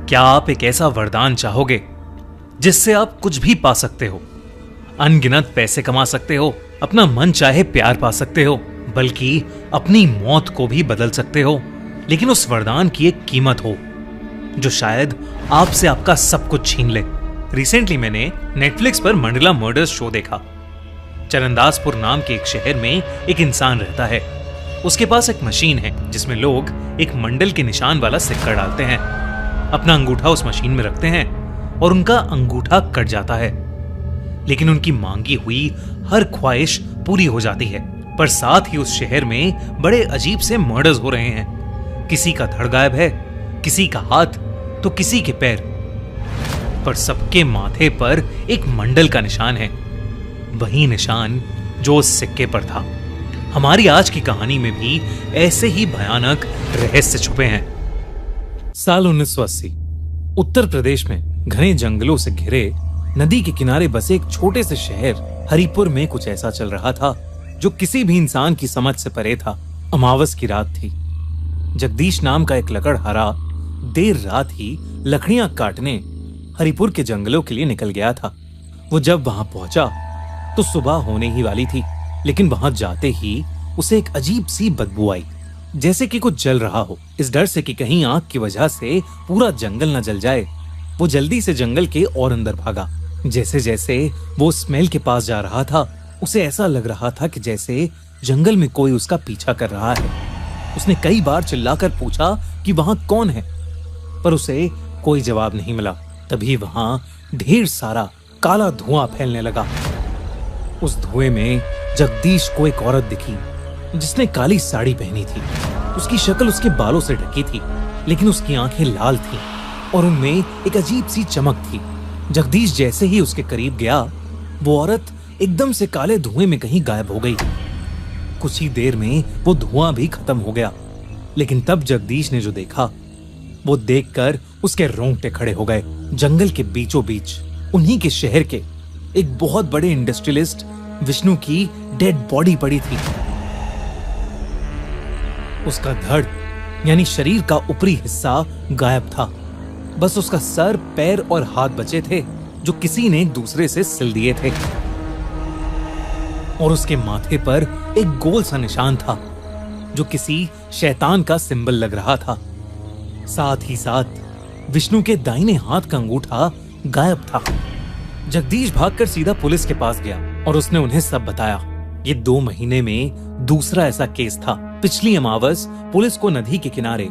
क्या आप एक ऐसा वरदान चाहोगे जिससे आप कुछ भी पा सकते हो? अनगिनत पैसे कमा सकते हो, अपना मन चाहे प्यार पा सकते हो, बल्कि अपनी मौत को भी बदल सकते हो। लेकिन उस वरदान की एक कीमत हो जो शायद आपसे आपका सब कुछ छीन ले। रिसेंटली मैंने नेटफ्लिक्स पर मंडला मर्डर्स शो देखा। चरणदासपुर नाम के एक शहर में एक इंसान रहता है। उसके पास एक मशीन है जिसमें लोग एक मंडल के निशान वाला सिक्का डालते हैं, अपना अंगूठा उस मशीन में रखते हैं और उनका अंगूठा कट जाता है। लेकिन उनकी मांगी हुई हर ख्वाहिश पूरी हो जाती है। पर साथ ही उस शहर में बड़े अजीब से मर्डर्स हो रहे हैं। किसी का धड़ गायब है, किसी का हाथ तो किसी के पैर, पर सबके माथे पर एक मंडल का निशान है, वही निशान जो उस सिक्के पर था। हमारी आज की कहानी में भी ऐसे ही भयानक रहस्य छुपे हैं। साल 1980 उत्तर प्रदेश में घने जंगलों से घिरे नदी के किनारे बसे एक छोटे से शहर हरिपुर में कुछ ऐसा चल रहा था जो किसी भी इंसान की समझ से परे था। अमावस की रात थी। जगदीश नाम का एक लकड़हारा देर रात ही लकड़ियां काटने हरिपुर के जंगलों के लिए निकल गया था। वो जब वहां पहुंचा तो सुबह होने ही वाली थी, लेकिन वहां जाते ही उसे एक अजीब सी बदबू आई, जैसे कि कुछ जल रहा हो। इस डर से कि कहीं आग की वजह से पूरा जंगल न जल जाए, वो जल्दी से जंगल के और अंदर भागा। जैसे जैसे वो स्मेल के पास जा रहा था, उसे ऐसा लग रहा था कि जैसे जंगल में कोई उसका पीछा कर रहा है। उसने कई बार चिल्लाकर पूछा कि वहां कौन है, पर उसे कोई जवाब नहीं मिला। तभी वहां ढेर सारा काला धुआं फैलने लगा। उस धुएं में जगदीश को एक औरत दिखी जिसने काली साड़ी पहनी थी। उसकी शक्ल उसके बालों से ढकी थी, लेकिन उसकी आंखें लाल थीं और उनमें एक अजीब सी चमक थी। जगदीश जैसे ही उसके करीब गया, वो औरत एकदम से काले धुएं में कहीं गायब हो गई। कुछ ही देर में वो धुआं भी खत्म हो गया। लेकिन तब जगदीश ने जो देखा, वो देखकर उसके रोंगटे खड़े हो गए। जंगल के बीचों बीच उन्हीं के शहर के एक बहुत बड़े इंडस्ट्रियलिस्ट विष्णु की डेड बॉडी पड़ी थी। उसका धड़ यानी शरीर का ऊपरी हिस्सा गायब था। बस उसका सर, पैर और हाथ बचे थे जो किसी ने एक दूसरे से सिल दिए थे। और उसके माथे पर एक गोल सा निशान था जो किसी शैतान का सिंबल लग रहा था। साथ ही साथ विष्णु के दाहिने हाथ का अंगूठा गायब था। जगदीश भागकर सीधा पुलिस के पास गया और उसने उन्हें सब बताया। ये 2 महीने में दूसरा ऐसा केस था। पिछली अमावस पुलिस को नदी के किनारे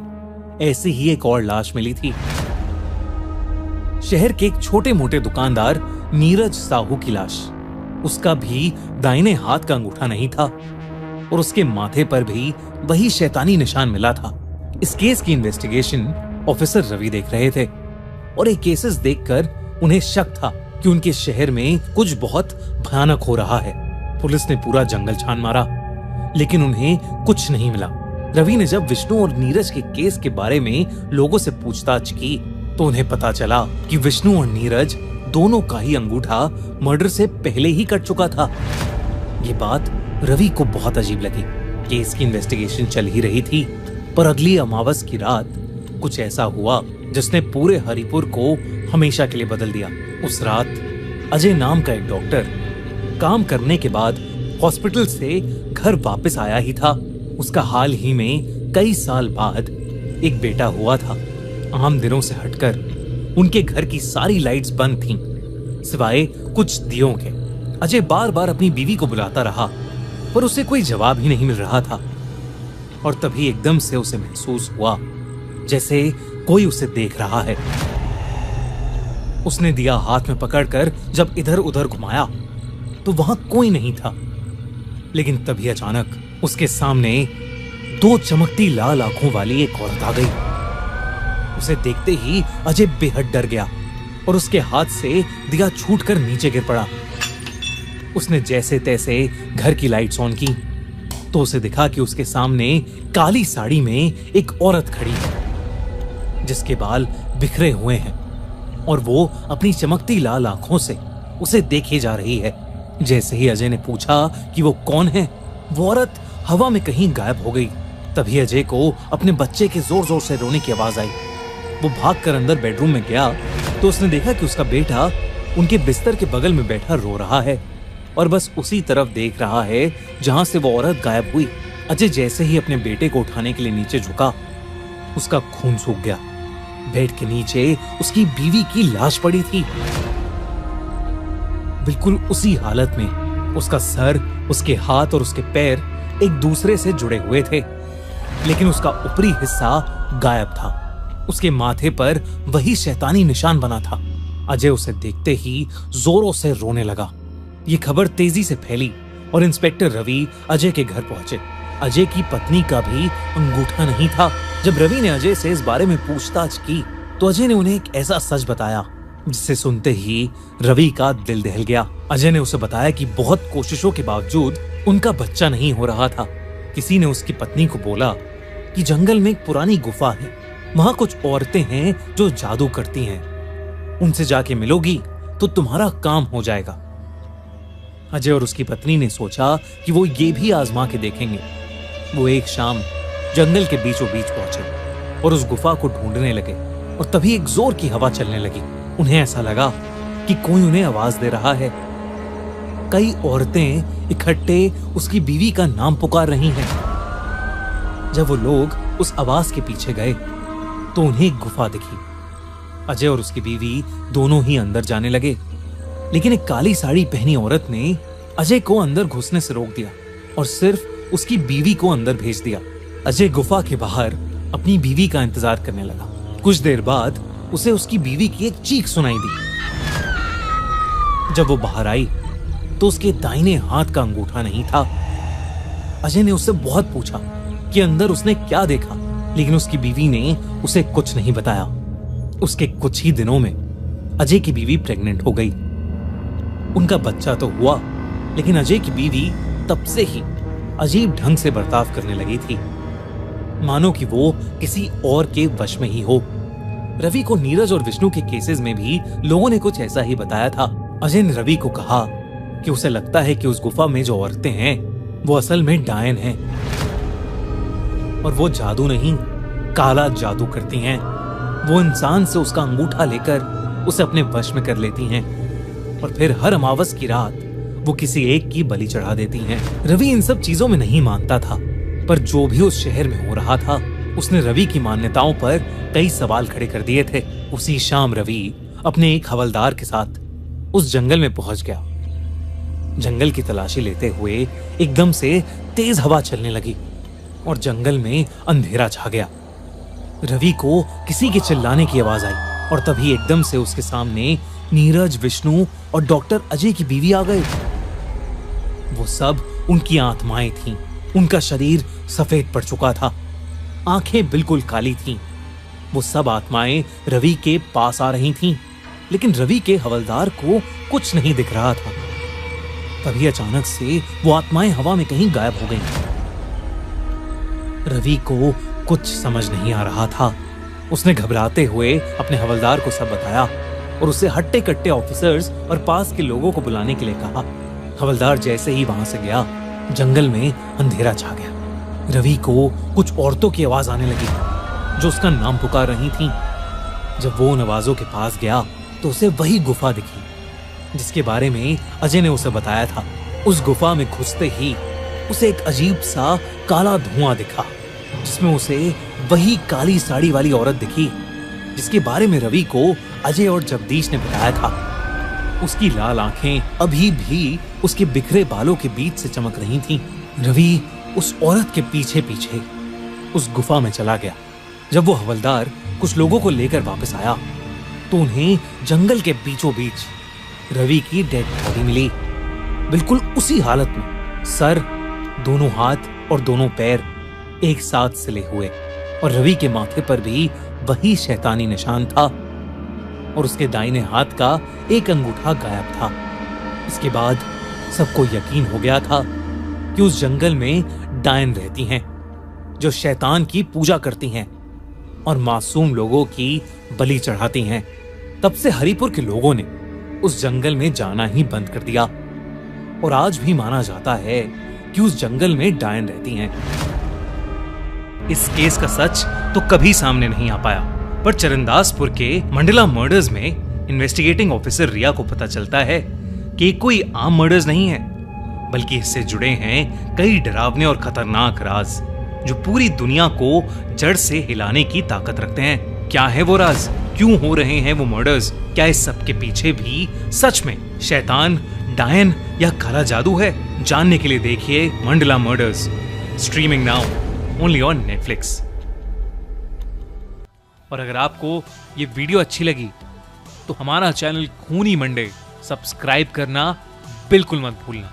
ऐसी ही एक और लाश मिली थी। शहर के एक छोटे मोटे दुकानदार नीरज साहू की लाश। उसका भी दाहिने हाथ का अंगूठा नहीं था और उसके माथे पर भी वही शैतानी निशान मिला था। इस केस की इन्वेस्टिगेशन ऑफिसर रवि देख रहे थे और ये केसेस देखकर उन्हें शक था कि उनके शहर में कुछ बहुत भयानक हो रहा है। पुलिस ने पूरा जंगल छान मारा, लेकिन उन्हें कुछ नहीं मिला। रवि ने जब विष्णु और नीरज के केस के बारे में लोगों से पूछताछ की तो उन्हें पता चला कि विष्णु और नीरज दोनों का ही अंगूठा मर्डर से पहले ही कट चुका था। ये बात रवि को बहुत अजीब लगी। केस की इन्वेस्टिगेशन चल ही रही थी, पर अगली अमावस की रात कुछ ऐसा हुआ जिसने पूरे हरिपुर को हमेशा के लिए बदल दिया। उस रात अजय नाम का एक डॉक्टर काम करने के बाद हॉस्पिटल से घर वापस आया ही था। उसका हाल ही में कई साल बाद एक बेटा हुआ था। आम दिनों से हटकर उनके घर की सारी लाइट्स बंद थीं, सिवाय कुछ दियों के। अजय बार बार अपनी बीवी को बुलाता रहा, पर उसे कोई जवाब ही नहीं मिल रहा था। और तभी एकदम से उसे महसूस हुआ जैसे कोई उसे देख रहा है। उसने दिया हाथ में पकड़कर जब इधर उधर घुमाया तो वहां कोई नहीं था। लेकिन तभी अचानक उसके सामने 2 चमकती लाल आंखों वाली एक औरत आ गई। उसे देखते ही अजय बेहद डर गया और उसके हाथ से दिया छूटकर नीचे गिर पड़ा। उसने जैसे तैसे घर की लाइट्स ऑन की तो उसे दिखा कि उसके सामने काली साड़ी में एक औरत खड़ी है जिसके बाल बिखरे हुए हैं और वो अपनी चमकती लाल आंखों से उसे देखे जा रही है। जैसे ही अजय ने पूछा कि वो कौन है, वो औरत हवा में कहीं गायब हो गई। तभी अजय को अपने बच्चे के जोर जोर से रोने की आवाज आई। वो भागकर अंदर बेडरूम में गया तो उसने देखा कि उसका बेटा उनके बिस्तर के बगल में बैठा रो रहा है और बस उसी तरफ देख रहा है जहां से वो औरत गायब हुई। अजय जैसे ही अपने बेटे को उठाने के लिए नीचे झुका, उसका खून सूख गया। बेड के नीचे उसकी बीवी की लाश पड़ी थी, बिल्कुल उसी हालत में। उसका सर, उसके हाथ और उसके पैर एक दूसरे से जुड़े हुए थे, लेकिन उसका ऊपरी हिस्सा गायब था। उसके माथे पर वही शैतानी निशान बना था। अजय उसे देखते ही जोरों से रोने लगा। ये खबर तेजी से फैली और इंस्पेक्टर रवि अजय के घर पहुंचे। अजय की पत्नी का भी अंगूठा नहीं था। जब रवि ने अजय से इस बारे में पूछताछ की तो अजय ने उन्हें एक ऐसा सच बताया जिसे सुनते ही रवि का दिल दहल गया। अजय ने उसे बताया कि बहुत कोशिशों के बावजूद उनका बच्चा नहीं हो रहा था। किसी ने उसकी पत्नी को बोला कि जंगल में एक पुरानी गुफा है, वहां कुछ औरतें हैं जो जादू करती हैं, उनसे जाके मिलोगी तो तुम्हारा काम हो जाएगा। अजय और उसकी पत्नी ने सोचा कि वो ये भी आजमा के देखेंगे। वो एक शाम जंगल के बीचों बीच पहुंचे और उस गुफा को ढूंढने लगे और तभी एक जोर की हवा चलने लगी। उन्हें ऐसा लगा कि कोई उन्हें आवाज दे रहा है। कई औरतें इकट्ठे उसकी बीवी का नाम पुकार रही हैं। जब वो लोग उस आवाज के पीछे गए तो उन्हें एक गुफा दिखी। अजय और उसकी बीवी दोनों ही अंदर जाने लगे, लेकिन एक काली साड़ी पहनी औरत ने अजय को अंदर घुसने से रोक दिया और सिर्फ उसकी बीवी को अंदर भेज दिया। अजय गुफा के बाहर अपनी बीवी का इंतजार करने लगा। कुछ देर बाद उसे उसकी बीवी की एक चीख सुनाई दी। जब वो बाहर आई तो उसके दाहिने हाथ का अंगूठा नहीं था। अजय ने उससे बहुत पूछा कि अंदर उसने क्या देखा, लेकिन उसकी बीवी ने उसे कुछ नहीं बताया। उसके कुछ ही दिनों में अजय की बीवी प्रेग्नेंट हो गई। उनका बच्चा तो हुआ, लेकिन अजय की बीवी तब से ही अजीब ढंग से बर्ताव करने लगी थी, मानो कि वो किसी और के वश में ही हो। रवि को नीरज और विष्णु के केसेस में भी लोगों ने कुछ ऐसा ही बताया था। अजय ने रवि को कहा कि उसे लगता है कि उस गुफा में जो औरतें हैं वो असल में डायन हैं और वो जादू नहीं, काला जादू करती हैं। वो इंसान से उसका अंगूठा लेकर उसे अपने वश में कर लेती हैं और फिर हर अमावस की रात वो किसी एक की बलि चढ़ा देती हैं। रवि इन सब चीजों में नहीं मानता था, पर जो भी उस शहर में हो रहा था उसने रवि की मान्यताओं पर कई सवाल खड़े कर दिए थे। उसी शाम रवि अपने एक हवलदार के साथ उस जंगल में पहुंच गया। जंगल की तलाशी लेते हुए एकदम से तेज हवा चलने लगी और जंगल में अंधेरा छा गया। रवि को किसी के चिल्लाने की आवाज आई और तभी एकदम से उसके सामने नीरज, विष्णु और डॉक्टर अजय की बीवी आ गए। वो सब उनकी आत्माएं थीं। उनका शरीर सफेद पड़ चुका था, आंखें बिल्कुल काली थीं। वो सब आत्माएं रवि के पास आ रही थीं, लेकिन रवि के हवलदार को कुछ नहीं दिख रहा था। तभी अचानक से वो आत्माएं हवा में कहीं गायब हो गईं। रवि को कुछ समझ नहीं आ रहा था। उसने घबराते हुए अपने हवलदार को सब बताया और उसे हट्टे कट्टे ऑफिसर्स और पास के लोगों को बुलाने के लिए कहा। हवलदार जैसे ही वहां से गया, जंगल में अंधेरा छा गया। रवि को कुछ औरतों की आवाज आने लगी जो उसका नाम पुकार रही थीं। जब वो उन आवाजों के पास गया तो उसे वही गुफा दिखी जिसके बारे में अजय ने उसे बताया था। उस गुफा में घुसते ही उसे एक अजीब सा काला धुआं दिखा, जिसमें उसे वही काली साड़ी वाली औरत दिखी जिसके बारे में रवि को अजय और जगदीश ने बताया था। उसकी लाल आंखें अभी भी उसके बिखरे बालों के बीच से चमक रही थीं। रवि उस औरत के पीछे पीछे उस गुफा में चला गया। जब वो हवलदार कुछ लोगों को लेकर वापस आया तो उन्हें जंगल के बीचों बीच रवि की डेड बॉडी मिली, बिल्कुल उसी हालत में। सर, दोनों हाथ और दोनों पैर एक साथ सिले हुए और रवि के माथे पर भी वही शैतानी निशान था और उसके दाहिने हाथ का एक अंगूठा गायब था। इसके बाद सबको यकीन हो गया था कि उस जंगल में डायन रहती हैं जो शैतान की पूजा करती हैं और मासूम लोगों की बलि चढ़ाती हैं। तब से हरिपुर के लोगों ने उस जंगल में जाना ही बंद कर दिया और आज भी माना जाता है कि उस जंगल में डायन रहती हैं। इस केस का सच तो कभी सामने नहीं आ पाया, पर चरणदासपुर के मंडला मर्डर्स में इन्वेस्टिगेटिंग ऑफिसर रिया को पता चलता है कि कोई आम मर्डर्स नहीं है, बल्कि इससे जुड़े हैं कई डरावने और खतरनाक राज जो पूरी दुनिया को जड़ से हिलाने की ताकत रखते हैं। क्या है वो राज? क्यों हो रहे हैं वो मर्डर्स? क्या इस सब के पीछे भी सच में शैतान, डायन या काला जादू है? जानने के लिए देखिए Mandla murders, streaming now only on Netflix. और अगर आपको ये वीडियो अच्छी लगी तो हमारा चैनल खूनी मंडे सब्सक्राइब करना बिल्कुल मत भूलना।